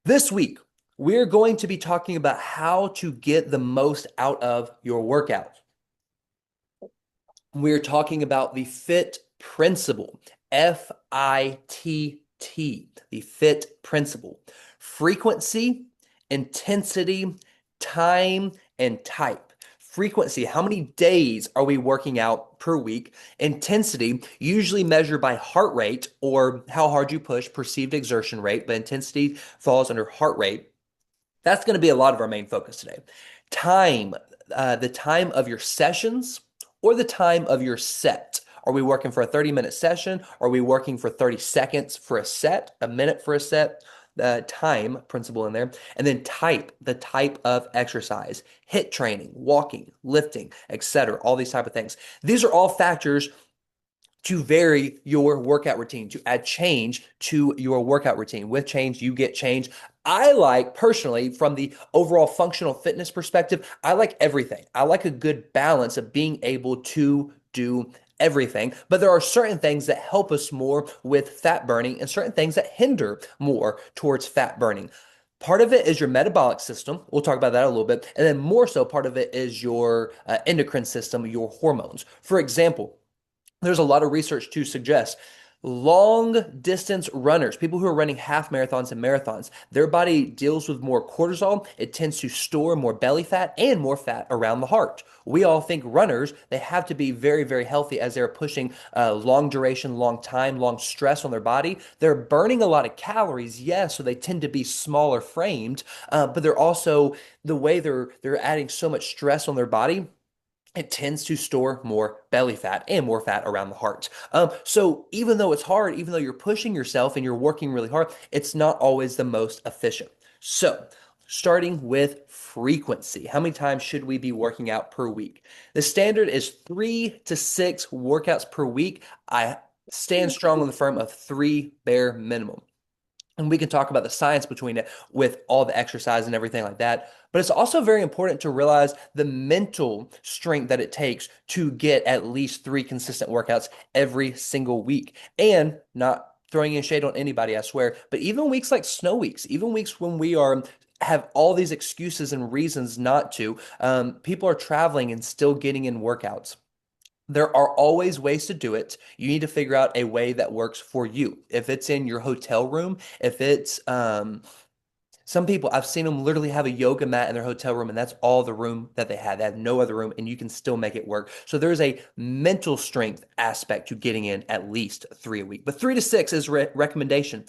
This week, we're going to be talking about how to get the most out of your workout. We're talking about the FITT principle, FITT, the FITT principle. Frequency, intensity, time, and type. Frequency, how many days are we working out per week? Intensity, usually measured by heart rate or how hard you push, perceived exertion rate, but intensity falls under heart rate. That's going to be a lot of our main focus today. Time, the time of your sessions or the time of your set. Are we working for a 30-minute session? Are we working for 30 seconds for a set, a minute for a set? The time principle in there. And then type, the type of exercise, HIIT training, walking, lifting, etc. All these type of things. These are all factors to vary your workout routine, to add change to your workout routine. With change, you get change. I like personally, from the overall functional fitness perspective, I like everything. I like a good balance of being able to do everything. But there are certain things that help us more with fat burning and certain things that hinder more towards fat burning. Part of it is your metabolic system. We'll talk about that a little bit. And then more so, part of it is your endocrine system, your hormones. For example, there's a lot of research to suggest long distance runners, people who are running half marathons and marathons, their body deals with more cortisol. It tends to store more belly fat and more fat around the heart. We all think runners, they have to be very, very healthy as they're pushing long duration, long time, long stress on their body. They're burning a lot of calories, yes, so they tend to be smaller framed, but they're also the way they're adding so much stress on their body, it tends to store more belly fat and more fat around the heart. So even though it's hard, even though you're pushing yourself and you're working really hard, it's not always the most efficient. So starting with frequency, how many times should we be working out per week? The standard is 3 to 6 workouts per week. I stand strong on the firm of 3 bare minimum. And we can talk about the science between it with all the exercise and everything like that. But it's also very important to realize the mental strength that it takes to get at least 3 consistent workouts every single week. And not throwing in shade on anybody, I swear, but even weeks like snow weeks, even weeks when we are have all these excuses and reasons not to, people are traveling and still getting in workouts. There are always ways to do it. You need to figure out a way that works for you. If it's in your hotel room, if it's some people, I've seen them literally have a yoga mat in their hotel room, and that's all the room that they have. They have no other room, and you can still make it work. So there's a mental strength aspect to getting in at least 3 a week. But 3 to 6 is recommendation.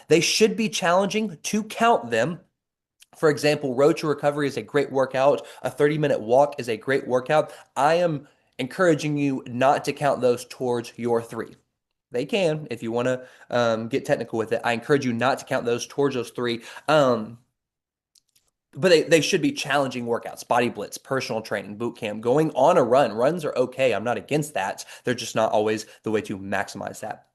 They should be challenging to count them. For example, road to recovery is a great workout. A 30-minute walk is a great workout. I am encouraging you not to count those towards your 3. They can if you want to get technical with it. I encourage you not to count those towards those 3. But they should be challenging workouts, body blitz, personal training, boot camp, going on a run. Runs are okay. I'm not against that. They're just not always the way to maximize that.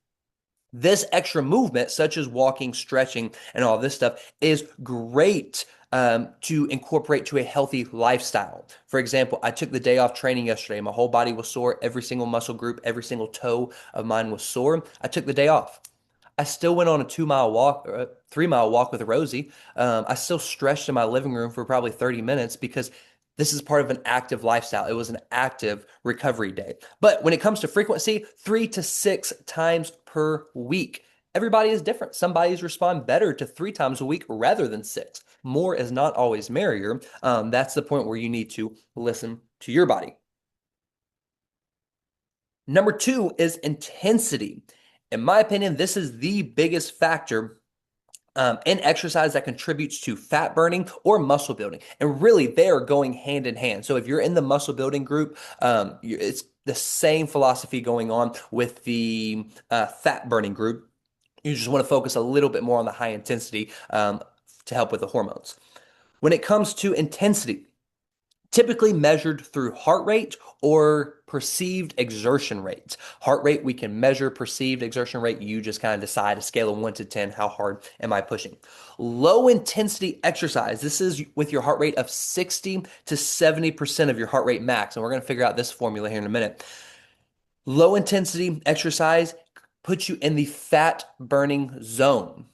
This extra movement, such as walking, stretching, and all this stuff, is great to incorporate to a healthy lifestyle. For example, I took the day off training yesterday. My whole body was sore. Every single muscle group, every single toe of mine was sore. I took the day off. I still went on a 2 mile walk, or a 3 mile walk with Rosie. I still stretched in my living room for probably 30 minutes because this is part of an active lifestyle. It was an active recovery day. But when it comes to frequency, 3 to 6 times per week. Everybody is different. Some bodies respond better to 3 times a week rather than 6. More is not always merrier. That's the point where you need to listen to your body. Number 2 is intensity. In my opinion, this is the biggest factor in exercise that contributes to fat burning or muscle building. And really, they are going hand in hand. So if you're in the muscle building group, it's the same philosophy going on with the fat burning group. You just want to focus a little bit more on the high intensity to help with the hormones. When it comes to intensity, typically measured through heart rate or perceived exertion rate. Heart rate, we can measure. Perceived exertion rate, you just kind of decide a scale of 1 to 10, how hard am I pushing? Low intensity exercise, this is with your heart rate of 60 to 70% of your heart rate max. And we're going to figure out this formula here in a minute. Low intensity exercise puts you in the fat burning zone.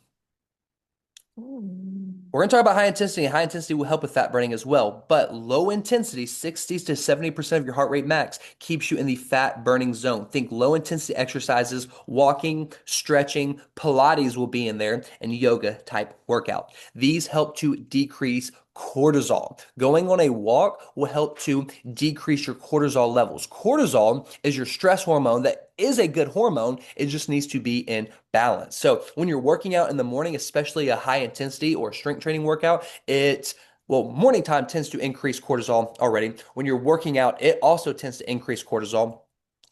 We're going to talk about high intensity, and high intensity will help with fat burning as well. But low intensity, 60 to 70% of your heart rate max, keeps you in the fat burning zone. Think low intensity exercises, walking, stretching, Pilates will be in there, and yoga type workout. These help to decrease cortisol. Going on a walk will help to decrease your cortisol levels. Cortisol is your stress hormone that is a good hormone. It just needs to be in balance. So when you're working out in the morning, especially a high intensity or strength training workout, morning time tends to increase cortisol already. When you're working out, it also tends to increase cortisol.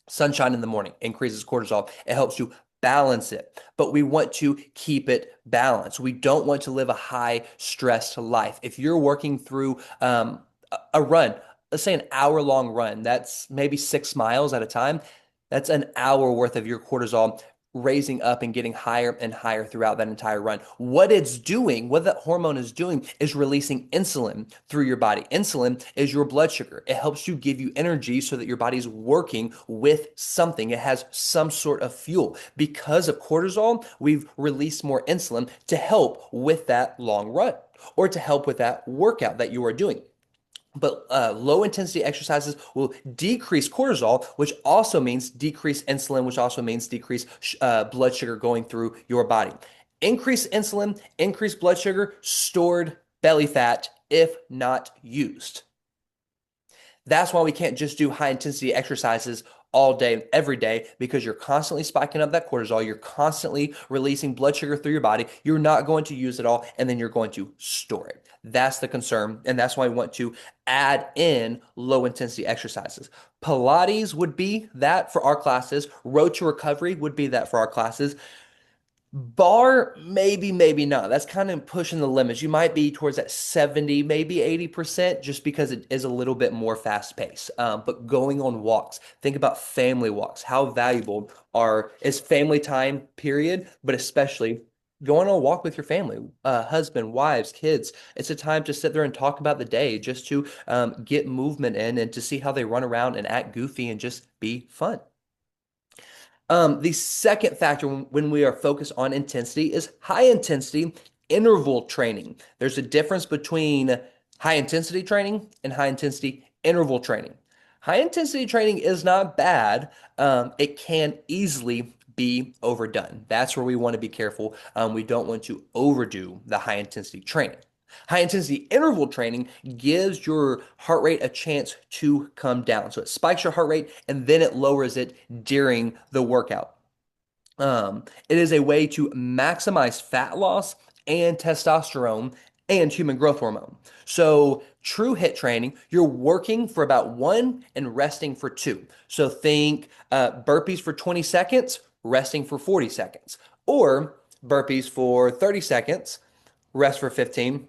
Sunshine in the morning increases cortisol. It helps you balance it, but we want to keep it balanced. We don't want to live a high stress life. If you're working through a run, let's say an hour long run, that's maybe 6 miles at a time. That's an hour worth of your cortisol raising up and getting higher and higher throughout that entire run. What that hormone is doing is releasing insulin through your body. Insulin is your blood sugar. It helps you give you energy so that your body's working with something. It has some sort of fuel. Because of cortisol, we've released more insulin to help with that long run or to help with that workout that you are doing. But low intensity exercises will decrease cortisol, which also means decrease insulin, which also means decrease blood sugar going through your body. Increase insulin, increase blood sugar, stored belly fat if not used. That's why we can't just do high intensity exercises all day, every day, because you're constantly spiking up that cortisol. You're constantly releasing blood sugar through your body. You're not going to use it all, and then you're going to store it. That's the concern. And that's why we want to add in low intensity exercises. Pilates would be that for our classes. Road to recovery would be that for our classes. Bar, maybe, maybe not. That's kind of pushing the limits. You might be towards that 70, maybe 80%, just because it is a little bit more fast paced. But going on walks, think about family walks. How valuable is family time, period, but especially going on a walk with your family, husband, wives, kids. It's a time to sit there and talk about the day, just to get movement in and to see how they run around and act goofy and just be fun. The second factor when we are focused on intensity is high intensity interval training. There's a difference between high intensity training and high intensity interval training. High intensity training is not bad. It can easily be overdone. That's where we want to be careful. We don't want to overdo the high intensity training. High intensity interval training gives your heart rate a chance to come down. So it spikes your heart rate and then it lowers it during the workout. It is a way to maximize fat loss and testosterone and human growth hormone. So true HIIT training, you're working for about 1 and resting for 2. So think burpees for 20 seconds, resting for 40 seconds, or burpees for 30 seconds, rest for 15.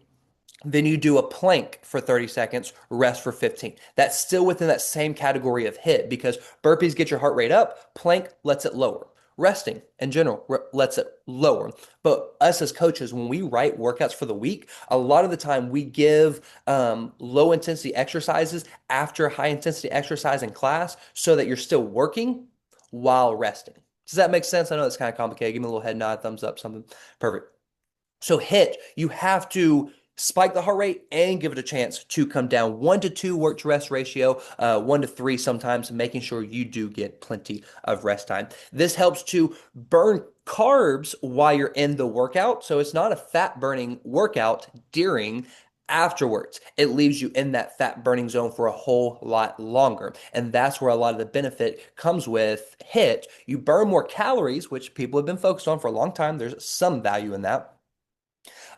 Then you do a plank for 30 seconds, rest for 15. That's still within that same category of HIIT because burpees get your heart rate up, plank lets it lower. Resting in general lets it lower. But us as coaches, when we write workouts for the week, a lot of the time we give low intensity exercises after high intensity exercise in class so that you're still working while resting. Does that make sense? I know it's kind of complicated. Give me a little head nod, thumbs up, something. Perfect. So HIIT, you have to spike the heart rate and give it a chance to come down. 1 to 2 work to rest ratio, 1 to 3 sometimes, making sure you do get plenty of rest time. This helps to burn carbs while you're in the workout. So it's not a fat burning workout during afterwards. It leaves you in that fat burning zone for a whole lot longer. And that's where a lot of the benefit comes with HIIT. You burn more calories, which people have been focused on for a long time. There's some value in that.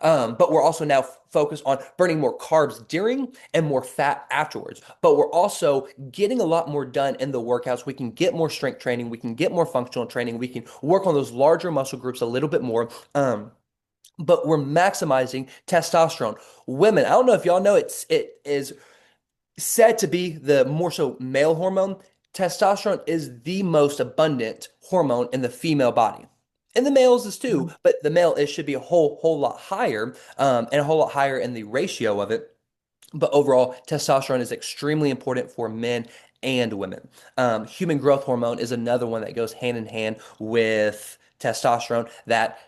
But we're also now focused on burning more carbs during and more fat afterwards. But we're also getting a lot more done in the workouts. We can get more strength training. We can get more functional training. We can work on those larger muscle groups a little bit more. But we're maximizing testosterone. Women, I don't know if y'all know, it is said to be the more so male hormone. Testosterone is the most abundant hormone in the female body. And the males is too, but the male it should be a whole lot higher, and a whole lot higher in the ratio of it. But overall, testosterone is extremely important for men and women. Human growth hormone is another one that goes hand in hand with testosterone that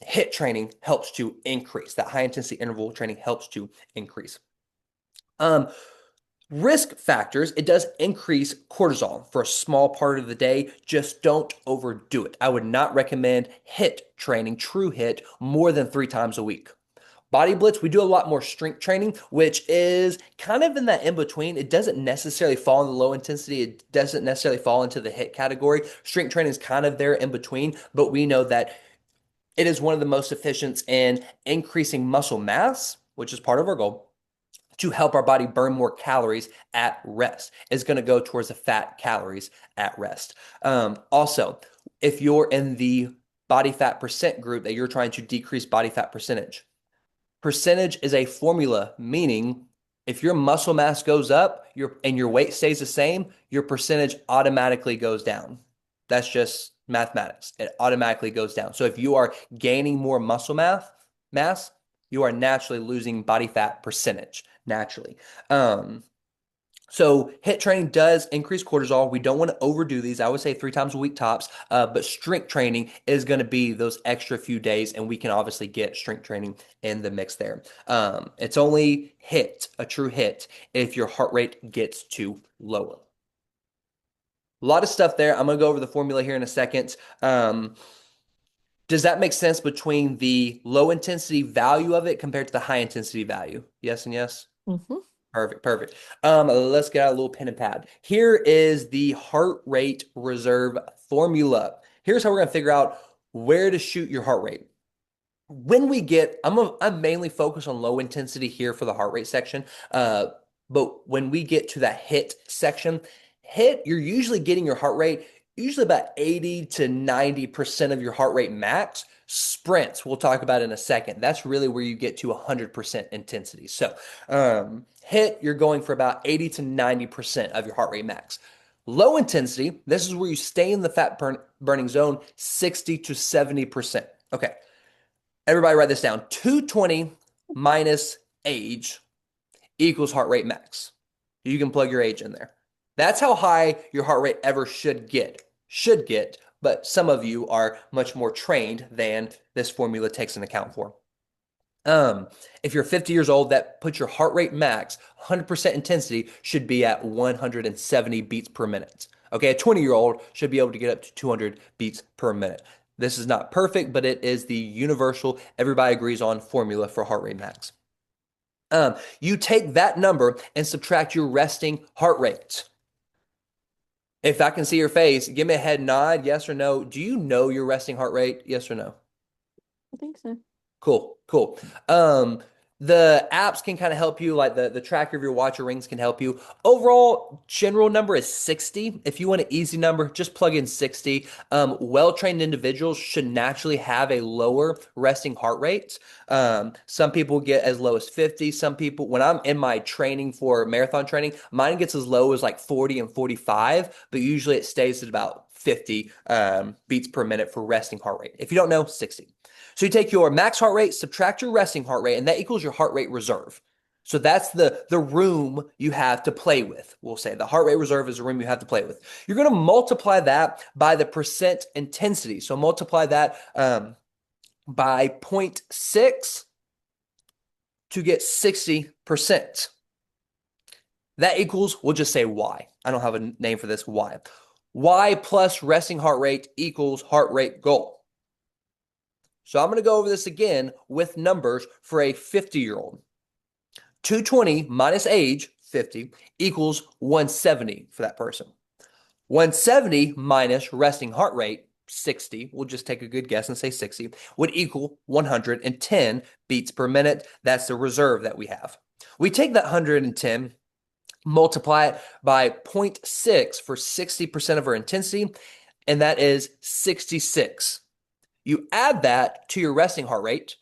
HIIT training helps to increase. That high intensity interval training helps to increase. Um, Risk factors, it does increase cortisol for a small part of the day. Just don't overdo it. I would not recommend HIIT training, true HIIT, more than 3 times a week. Body Blitz, we do a lot more strength training, which is kind of in that in between. It doesn't necessarily fall in the low intensity. It doesn't necessarily fall into the HIIT category. Strength training is kind of there in between, but we know that it is one of the most efficient in increasing muscle mass, which is part of our goal, to help our body burn more calories at rest. It's going to go towards the fat calories at rest. Also, if you're in the body fat percent group that you're trying to decrease body fat percentage is a formula, meaning if your muscle mass goes up and your weight stays the same, your percentage automatically goes down. That's just mathematics. It automatically goes down. So if you are gaining more muscle mass, you are naturally losing body fat percentage naturally. So HIIT training does increase cortisol. We don't want to overdo these. I would say 3 times a week tops. But strength training is going to be those extra few days, and we can obviously get strength training in the mix there. It's only HIIT, a true HIIT, if your heart rate gets too low. A lot of stuff there. I'm going to go over the formula here in a second. Does that make sense between the low intensity value of it compared to the high intensity value? Yes and yes? Mm-hmm. Perfect, perfect. Let's get out a little pen and pad. Here is the heart rate reserve formula. Here's how we're gonna figure out where to shoot your heart rate. When we get, I'm mainly focused on low intensity here for the heart rate section. But when we get to that HIIT section, HIIT, you're usually getting your heart rate usually about 80 to 90% of your heart rate max. Sprints, we'll talk about in a second. That's really where you get to 100% intensity. So, HIIT, you're going for about 80 to 90% of your heart rate max. Low intensity, this is where you stay in the burning zone, 60 to 70%. Okay, everybody write this down. 220 minus age equals heart rate max. You can plug your age in there. That's how high your heart rate ever should get. Should get, but some of you are much more trained than this formula takes into account for. If you're 50 years old, that puts your heart rate max, 100% intensity, should be at 170 beats per minute. Okay, a 20-year-old should be able to get up to 200 beats per minute. This is not perfect, but it is the universal, everybody agrees on formula for heart rate max. You take that number and subtract your resting heart rate. If I can see your face, give me a head nod, yes or no. Do you know your resting heart rate? Yes or no? I think so. Cool, cool. The apps can kind of help you, like the tracker of your watch or rings can help you. Overall, general number is 60. If you want an easy number, just plug in 60. Well-trained individuals should naturally have a lower resting heart rate. Some people get as low as 50. Some people, when I'm in my training for marathon training, mine gets as low as like 40 and 45, but usually it stays at about 50 beats per minute for resting heart rate. If you don't know, 60. So you take your max heart rate, subtract your resting heart rate, and that equals your heart rate reserve. So that's the room you have to play with. We'll say the heart rate reserve is the room you have to play with. You're going to multiply that by the percent intensity. So multiply that by 0.6 to get 60%. That equals, we'll just say Y. I don't have a name for this, Y. Y plus resting heart rate equals heart rate goal. So I'm going to go over this again with numbers for a 50-year-old. 220 minus age, 50, equals 170 for that person. 170 minus resting heart rate, 60, we'll just take a good guess and say 60, would equal 110 beats per minute. That's the reserve that we have. We take that 110, multiply it by 0.6 for 60% of our intensity, and that is 66. You add that to your resting heart rate,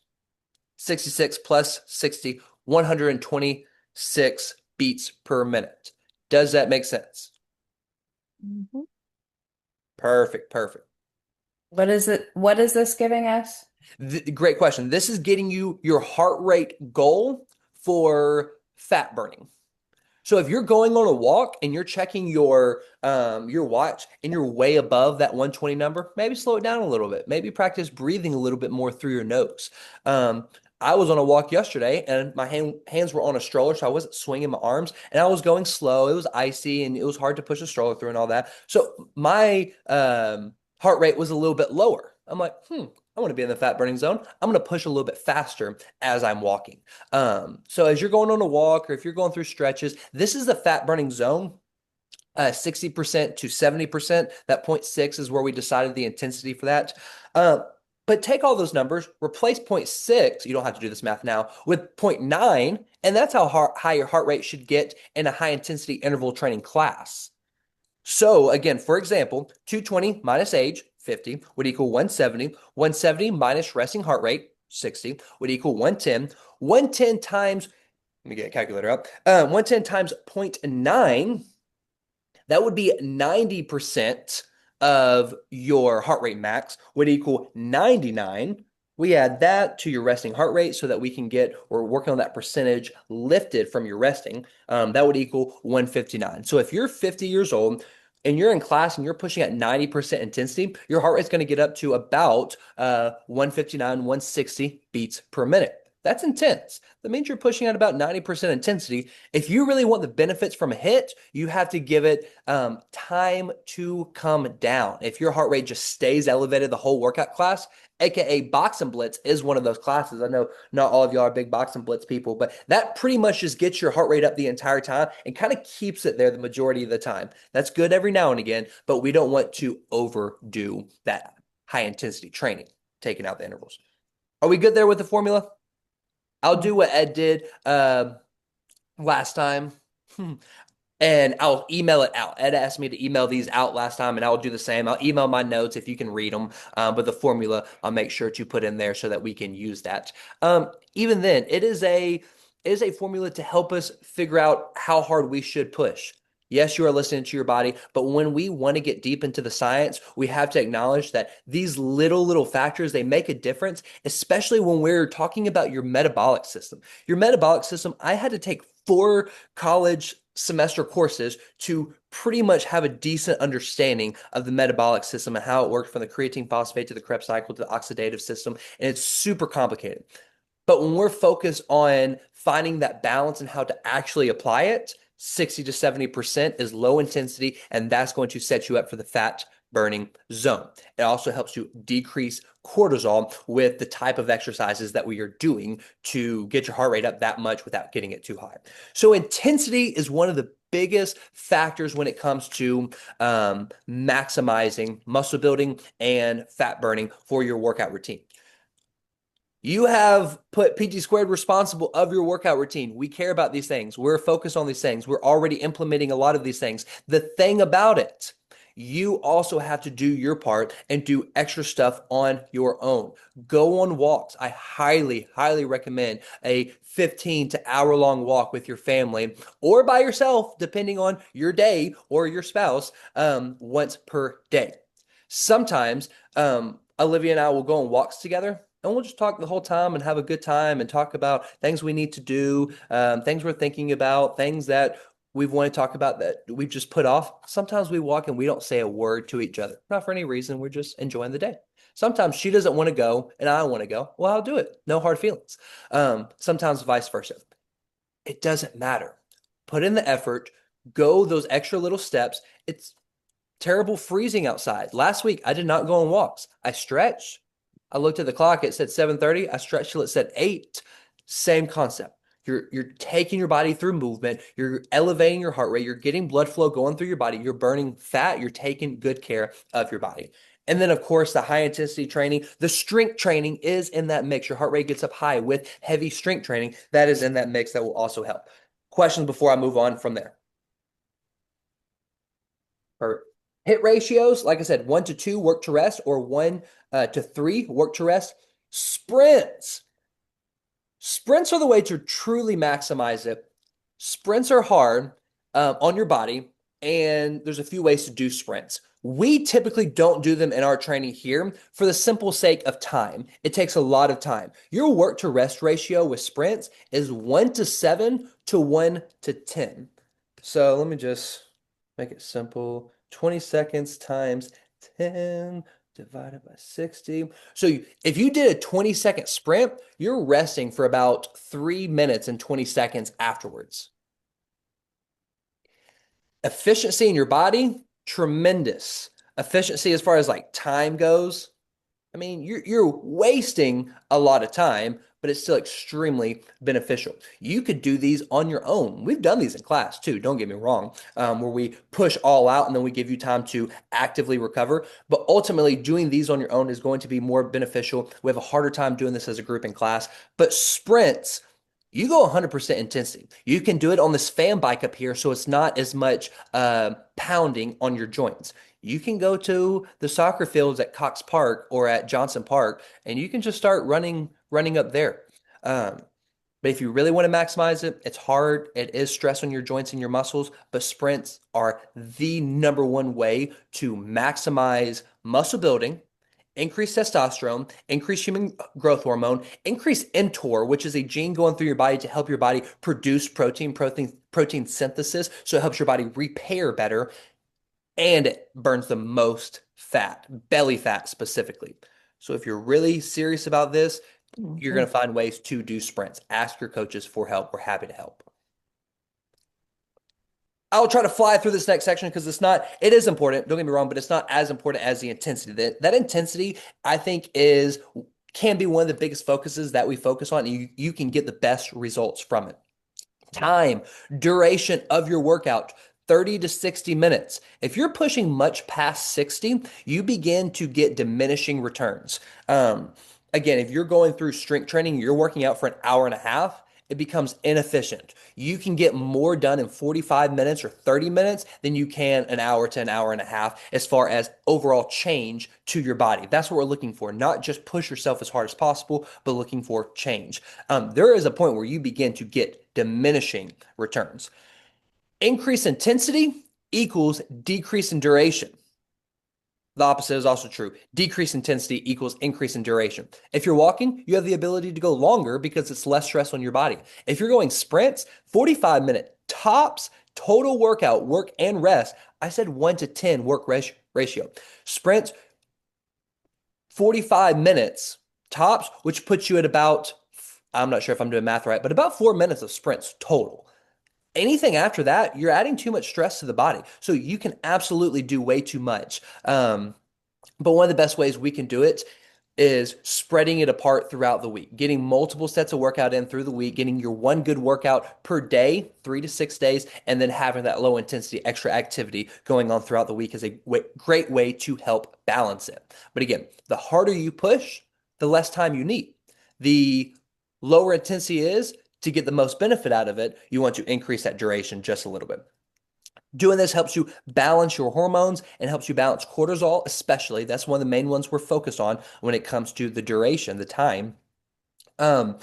66 plus 60, 126 beats per minute. Does that make sense? Mm-hmm. Perfect, perfect. What is it? What is this giving us? Great question. This is getting you your heart rate goal for fat burning. So if you're going on a walk and you're checking your watch and you're way above that 120 number, maybe slow it down a little bit. Maybe practice breathing a little bit more through your nose. I was on a walk yesterday and my hands were on a stroller, so I wasn't swinging my arms and I was going slow. It was icy and it was hard to push a stroller through and all that. So my heart rate was a little bit lower. I'm like, I want to be in the fat burning zone. I'm going to push a little bit faster as I'm walking. So as you're going on a walk or if you're going through stretches, this is the fat burning zone. 60% to 70%. That 0.6 is where we decided the intensity for that. Uh, but take all those numbers, replace zero point 0.6, you don't have to do this math now, with zero point 0.9, and that's how high your heart rate should get in a high intensity interval training class. So again, for example, 220 minus age, 50, would equal 170. 170 minus resting heart rate, 60, would equal 110. 110 times, let me get a calculator up, 110 times zero point 0.9, that would be 90% of your heart rate max would equal 99. We add that to your resting heart rate so that we can get, or working on that percentage lifted from your resting. That would equal 159. So if you're 50 years old and you're in class and you're pushing at 90% intensity, your heart rate's going to get up to about 159, 160 beats per minute. That's intense. That means you're pushing at about 90% intensity. If you really want the benefits from a HIIT, you have to give it time to come down. If your heart rate just stays elevated the whole workout class, aka box and blitz is one of those classes. I know not all of y'all are big box and blitz people, but that pretty much just gets your heart rate up the entire time and kind of keeps it there the majority of the time. That's good every now and again, but we don't want to overdo that high intensity training, taking out the intervals. Are we good there with the formula? I'll do what Ed did last time. And I'll email it out. Ed asked me to email these out last time, and I'll do the same. I'll email my notes if you can read them, but the formula I'll make sure to put in there so that we can use that. Even then, it is a formula to help us figure out how hard we should push. Yes, you are listening to your body, but when we want to get deep into the science, we have to acknowledge that these little factors, they make a difference, especially when we're talking about your metabolic system. Your metabolic system, I had to take 4 college semester courses to pretty much have a decent understanding of the metabolic system and how it works from the creatine phosphate to the Krebs cycle to the oxidative system. And it's super complicated. But when we're focused on finding that balance and how to actually apply it, 60 to 70% is low intensity, and that's going to set you up for the fat burning zone. It also helps you decrease cortisol with the type of exercises that we are doing to get your heart rate up that much without getting it too high. So intensity is one of the biggest factors when it comes to maximizing muscle building and fat burning for your workout routine. You have put PT squared responsible of your workout routine. We care about these things. We're focused on these things. We're already implementing a lot of these things. The thing about it, you also have to do your part and do extra stuff on your own. Go on walks. I highly recommend a 15 to hour long walk with your family or by yourself, depending on your day or your spouse, once per day. Sometimes Olivia and I will go on walks together and we'll just talk the whole time and have a good time and talk about things we need to do, things we're thinking about, things that we've wanted to talk about that we've just put off. Sometimes we walk and we don't say a word to each other, not for any reason. We're just enjoying the day. Sometimes she doesn't want to go and I want to go. Well, I'll do it. No hard feelings. Sometimes vice versa. It doesn't matter. Put in the effort, go those extra little steps. It's terrible freezing outside. Last week, I did not go on walks. I stretched. I looked at the clock. It said 7:30. I stretched till it said 8. Same concept. You're taking your body through movement. You're elevating your heart rate. You're getting blood flow going through your body. You're burning fat. You're taking good care of your body. And then, of course, the high intensity training, the strength training is in that mix. Your heart rate gets up high with heavy strength training. That is in that mix that will also help. Questions before I move on from there? Perfect. HIT ratios, like I said, 1 to 2 work to rest or 1 to 3 work to rest. Sprints. Sprints are the way to truly maximize it. Sprints are hard on your body, and there's a few ways to do sprints. We typically don't do them in our training here for the simple sake of time. It takes a lot of time. Your work to rest ratio with sprints is 1 to 7 to 1 to 10. So let me just make it simple. 20 seconds times 10 divided by 60. So if you did a 20-second sprint, you're resting for about 3 minutes and 20 seconds afterwards. Efficiency in your body, tremendous. Efficiency as far as like time goes, I mean, you're wasting a lot of time, but it's still extremely beneficial. You could do these on your own. We've done these in class too, don't get me wrong, where we push all out and then we give you time to actively recover. But ultimately, doing these on your own is going to be more beneficial. We have a harder time doing this as a group in class. But sprints, you go 100% intensity. You can do it on this fan bike up here, so it's not as much pounding on your joints. You can go to the soccer fields at Cox Park or at Johnson Park, and you can just start running up there. Um, but if you really want to maximize it, it's hard. It is stress on your joints and your muscles, but sprints are the number one way to maximize muscle building, increase testosterone, increase human growth hormone, increase mTOR, which is a gene going through your body to help your body produce protein synthesis. So it helps your body repair better and it burns the most fat, belly fat specifically. So if you're really serious about this, you're going Mhm. to find ways to do sprints. Ask your coaches for help. We're happy to help. I'll try to fly through this next section because it is important, don't get me wrong, but it's not as important as the intensity. That intensity, I think, can be one of the biggest focuses that we focus on, and you can get the best results from it. Time, duration of your workout, 30 to 60 minutes. If you're pushing much past 60, you begin to get diminishing returns. Again, if you're going through strength training, you're working out for an hour and a half, it becomes inefficient. You can get more done in 45 minutes or 30 minutes than you can an hour to an hour and a half as far as overall change to your body. That's what we're looking for, not just push yourself as hard as possible, but looking for change. There is a point where you begin to get diminishing returns. Increase intensity equals decrease in duration. The opposite is also true. Decrease intensity equals increase in duration. If you're walking, you have the ability to go longer because it's less stress on your body. If you're going sprints, 45-minute tops total workout, work and rest. I said 1 to 10 work ratio. Sprints, 45 minutes tops, which puts you at about, I'm not sure if I'm doing math right, but about 4 minutes of sprints total. Anything after that, you're adding too much stress to the body. So you can absolutely do way too much. But one of the best ways we can do it is spreading it apart throughout the week, getting multiple sets of workout in through the week, getting your one good workout per day, 3 to 6 days, and then having that low intensity extra activity going on throughout the week is a great way to help balance it. But again, the harder you push, the less time you need. The lower intensity is to get the most benefit out of it, you want to increase that duration just a little bit. Doing this helps you balance your hormones and helps you balance cortisol, especially. That's one of the main ones we're focused on when it comes to the duration, the time. Um,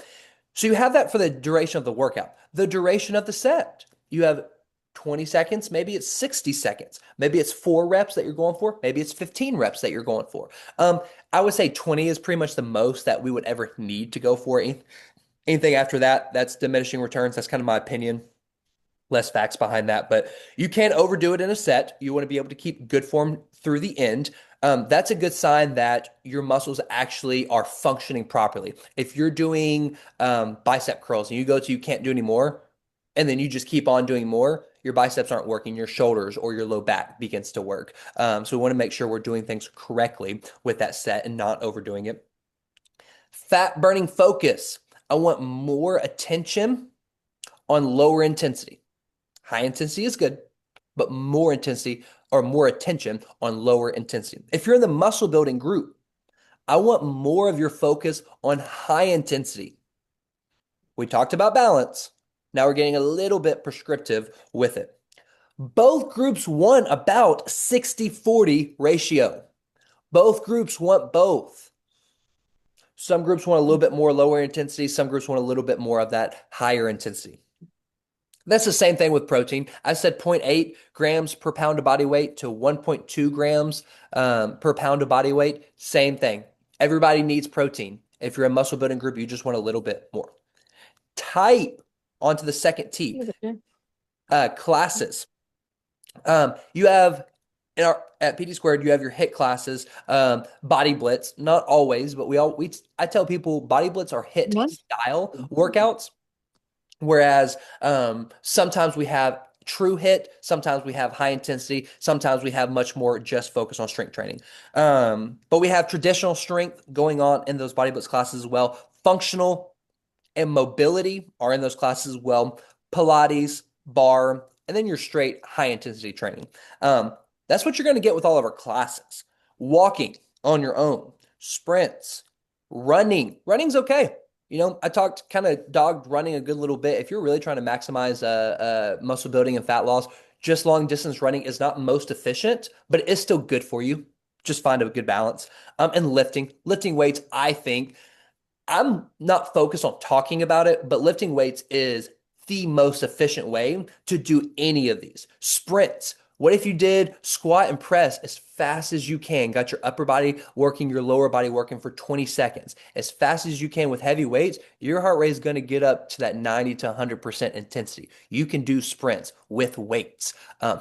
so you have that for the duration of the workout. The duration of the set, you have 20 seconds, maybe it's 60 seconds. Maybe it's 4 reps that you're going for. Maybe it's 15 reps that you're going for. I would say 20 is pretty much the most that we would ever need to go for. Anything after that, that's diminishing returns. That's kind of my opinion, less facts behind that, but you can't overdo it in a set. You want to be able to keep good form through the end. That's a good sign that your muscles actually are functioning properly. If you're doing bicep curls and you can't do any more, and then you just keep on doing more, your biceps aren't working, your shoulders or your low back begins to work. So we want to make sure we're doing things correctly with that set and not overdoing it. Fat burning focus. I want more attention on lower intensity. High intensity is good, but more intensity or more attention on lower intensity. If you're in the muscle building group, I want more of your focus on high intensity. We talked about balance. Now we're getting a little bit prescriptive with it. Both groups want about 60-40 ratio. Both groups want both. Some groups want a little bit more lower intensity. Some groups want a little bit more of that higher intensity. That's the same thing with protein. I said zero point 0.8 grams per pound of body weight to 1.2 grams per pound of body weight. Same thing. Everybody needs protein. If you're a muscle building group, you just want a little bit more. Type onto the second T. Classes. You have in our at PT squared, you have your HIT classes, body blitz. Not always, but I tell people body blitz are HIT What? style workouts. Whereas sometimes we have true HIT, sometimes we have high intensity, sometimes we have much more just focus on strength training. But we have traditional strength going on in those body blitz classes as well. Functional and mobility are in those classes as well. Pilates, bar, and then your straight high intensity training. That's what you're going to get with all of our classes. Walking on your own, sprints, running. Running's okay. I talked kind of dogged running a good little bit. If you're really trying to maximize muscle building and fat loss, just long distance running is not most efficient, but it is still good for you. Just find a good balance. And lifting weights, I think I'm not focused on talking about it, but lifting weights is the most efficient way to do any of these. Sprints. What if you did squat and press as fast as you can? Got your upper body working, your lower body working for 20 seconds. As fast as you can with heavy weights, your heart rate is going to get up to that 90 to 100% intensity. You can do sprints with weights.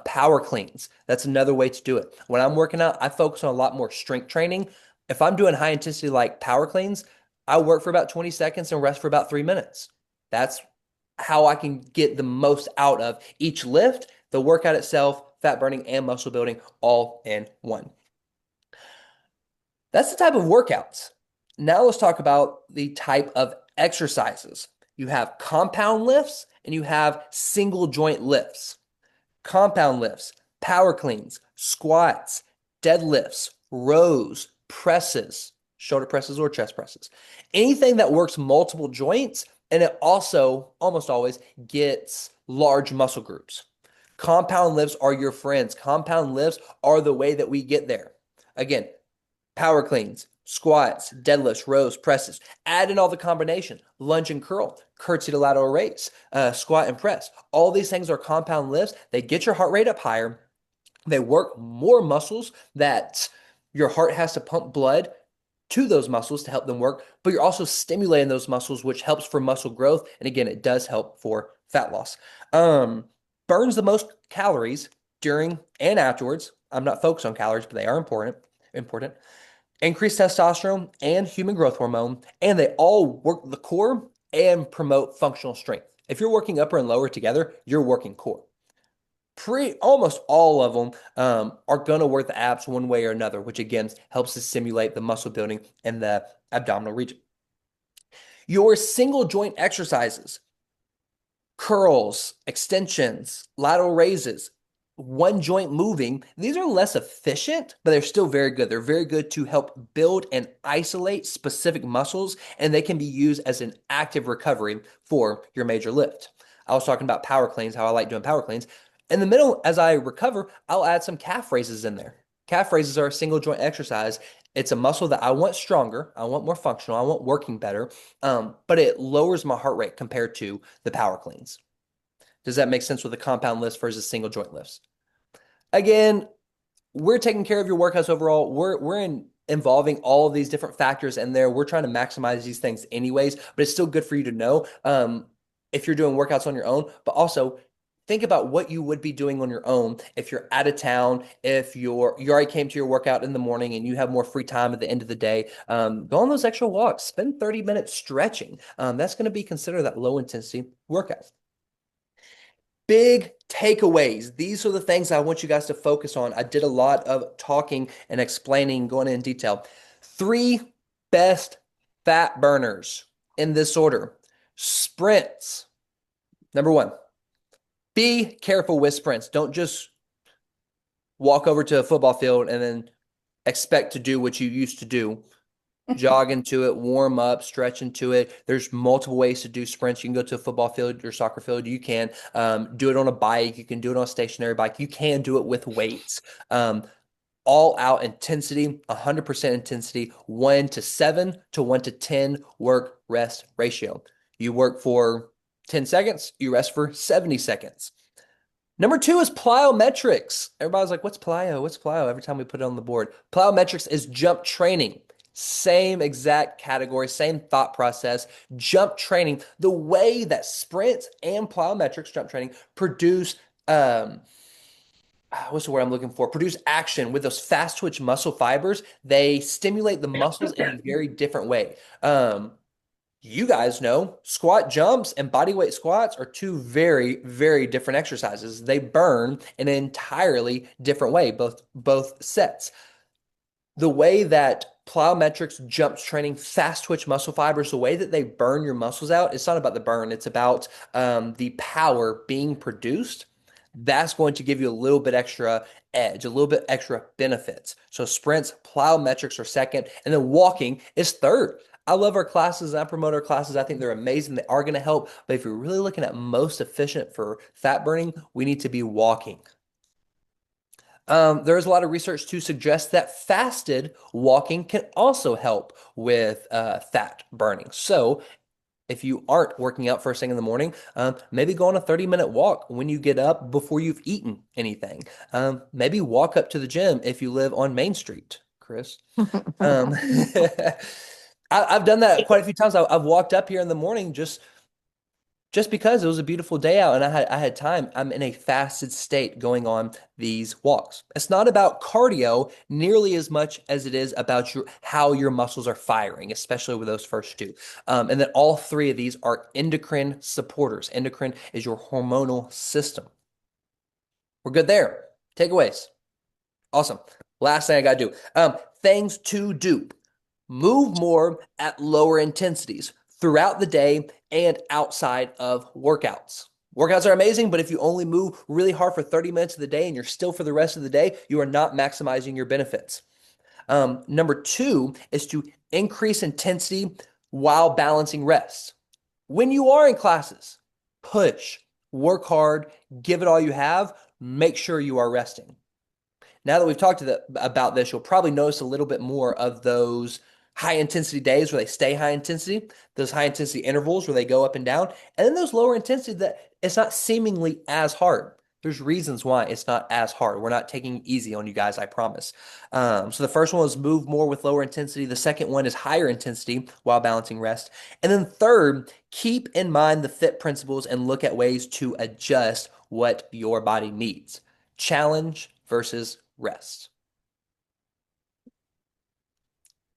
Power cleans. That's another way to do it. When I'm working out, I focus on a lot more strength training. If I'm doing high intensity like power cleans, I work for about 20 seconds and rest for about 3 minutes. That's how I can get the most out of each lift, the workout itself, fat burning, and muscle building all in one. That's the type of workouts. Now let's talk about the type of exercises. You have compound lifts and you have single joint lifts. Compound lifts, power cleans, squats, deadlifts, rows, presses, shoulder presses or chest presses. Anything that works multiple joints, and it also almost always gets large muscle groups. Compound lifts are your friends. Compound lifts are the way that we get there. Again, power cleans, squats, deadlifts, rows, presses. Add in all the combination, lunge and curl, curtsy to lateral raise, squat and press. All these things are compound lifts. They get your heart rate up higher. They work more muscles that your heart has to pump blood to those muscles to help them work, but you're also stimulating those muscles, which helps for muscle growth. And again, it does help for fat loss. Burns the most calories during and afterwards. I'm not focused on calories, but they are important. Increase testosterone and human growth hormone, and they all work the core and promote functional strength. If you're working upper and lower together, you're working core. Almost all of them are going to work the abs one way or another, which again helps to stimulate the muscle building in the abdominal region. Your single joint exercises, curls, extensions, lateral raises, one joint moving, these are less efficient, but they're still very good. They're very good to help build and isolate specific muscles, and they can be used as an active recovery for your major lift. I was talking about power cleans, how I like doing power cleans. In the middle, as I recover, I'll add some calf raises in there. Calf raises are a single joint exercise. It's a muscle that I want stronger, I want more functional, I want working better, but it lowers my heart rate compared to the power cleans. Does that make sense with the compound lifts versus single joint lifts? Again, we're taking care of your workouts overall. Involving all of these different factors in there. We're trying to maximize these things anyways, but it's still good for you to know if you're doing workouts on your own, but also think about what you would be doing on your own if you're out of town, if you already came to your workout in the morning and you have more free time at the end of the day. Go on those extra walks, spend 30 minutes stretching. That's going to be considered that low intensity workout. Big takeaways. These are the things I want you guys to focus on. I did a lot of talking and explaining, going in detail. 3 best fat burners in this order. Sprints. Number 1, be careful with sprints. Don't just walk over to a football field and then expect to do what you used to do. Jog into it, warm up, stretch into it. There's multiple ways to do sprints. You can go to a football field or soccer field. You can do it on a bike. You can do it on a stationary bike. You can do it with weights. All out intensity, 100% intensity, 1 to 7 to 1 to 10 work rest ratio. You work for 10 seconds, you rest for 70 seconds. Number 2 is plyometrics. Everybody's like, what's plyo? What's plyo? Every time we put it on the board. Plyometrics is jump training. Same exact category, same thought process. Jump training, the way that sprints and plyometrics jump training produce um what's the word I'm looking for? Produce action with those fast twitch muscle fibers. They stimulate the muscles in a very different way. You guys know squat jumps and body weight squats are two very, very different exercises. They burn in an entirely different way, both sets. The way that plyometrics jumps training fast twitch muscle fibers, the way that they burn your muscles out, it's not about the burn, it's about the power being produced. That's going to give you a little bit extra edge, a little bit extra benefits. So sprints, plyometrics are second, and then walking is third. I love our classes. I promote our classes. I think they're amazing. They are going to help. But if you're really looking at most efficient for fat burning, we need to be walking. There is a lot of research to suggest that fasted walking can also help with fat burning. So, if you aren't working out first thing in the morning, maybe go on a 30-minute walk when you get up before you've eaten anything. Maybe walk up to the gym if you live on Main Street, Chris. Um, I've done that quite a few times. I've walked up here in the morning just because it was a beautiful day out and I had time. I'm in a fasted state going on these walks. It's not about cardio nearly as much as it is about how your muscles are firing, especially with those first two. And then all three of these are endocrine supporters. Endocrine is your hormonal system. We're good there. Takeaways. Awesome. Last thing I got to do. Things to do. Move more at lower intensities throughout the day and outside of workouts. Workouts are amazing, but if you only move really hard for 30 minutes of the day and you're still for the rest of the day, you are not maximizing your benefits. Number two is to increase intensity while balancing rest. When you are in classes, push, work hard, give it all you have, make sure you are resting. Now that we've talked about this, you'll probably notice a little bit more of those high intensity days where they stay high intensity, those high intensity intervals where they go up and down, and then those lower intensity that it's not seemingly as hard. There's reasons why it's not as hard. We're not taking it easy on you guys, I promise. So the first one is move more with lower intensity. The second one is higher intensity while balancing rest. And then third, keep in mind the FITT principles and look at ways to adjust what your body needs. Challenge versus rest.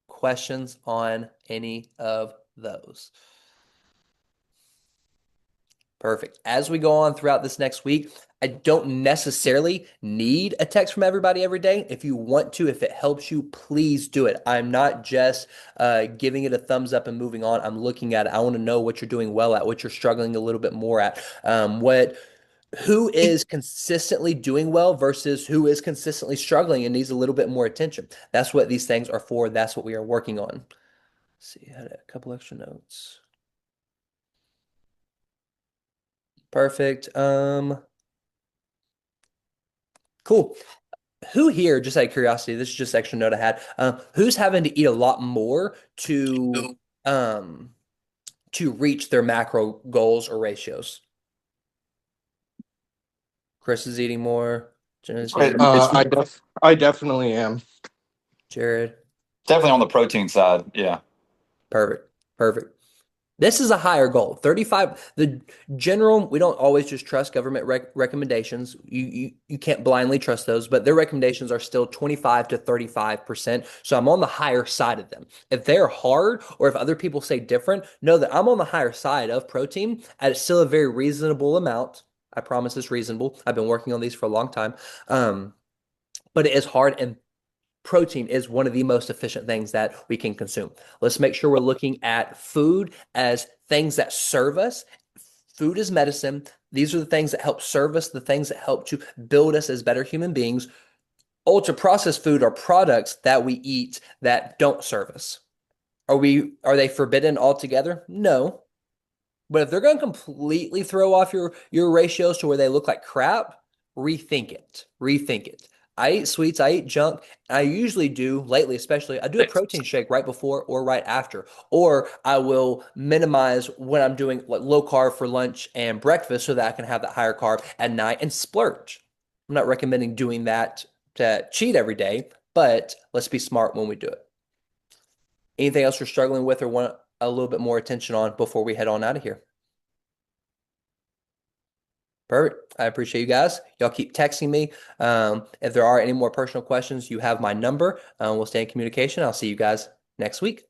Questions on any of those? Perfect. As we go on throughout this next week, I don't necessarily need a text from everybody every day. If you want to, if it helps you, please do it. I'm not just giving it a thumbs up and moving on. I'm looking at it. I want to know what you're doing well at, what you're struggling a little bit more at, who is consistently doing well versus who is consistently struggling and needs a little bit more attention. That's what these things are for. That's what we are working on. Let's see, I had a couple extra notes. Perfect. Cool. Who here, just out of curiosity, this is just extra note I had. Who's having to eat a lot more um to reach their macro goals or ratios? Chris is eating more. Jenna's eating more. I definitely am. Jared. Definitely on the protein side. Yeah. Perfect. Perfect. This is a higher goal. 35, the general, we don't always just trust government recommendations. You can't blindly trust those, but their recommendations are still 25 to 35%. So I'm on the higher side of them. If they're hard or if other people say different, know that I'm on the higher side of protein at still a very reasonable amount. I promise it's reasonable. I've been working on these for a long time. But it is hard and protein is one of the most efficient things that we can consume. Let's make sure we're looking at food as things that serve us. Food is medicine. These are the things that help serve us, the things that help to build us as better human beings. Ultra processed food are products that we eat that don't serve us. Are they forbidden altogether? No. But if they're going to completely throw off your ratios to where they look like crap, rethink it. Rethink it. I eat sweets, I eat junk. I usually do, lately especially, I do a protein shake right before or right after. Or I will minimize when I'm doing like low carb for lunch and breakfast so that I can have that higher carb at night and splurge. I'm not recommending doing that to cheat every day, but let's be smart when we do it. Anything else you're struggling with or want a little bit more attention on before we head on out of here? Perfect. I appreciate you guys. Y'all keep texting me. If there are any more personal questions, you have my number. We'll stay in communication. I'll see you guys next week.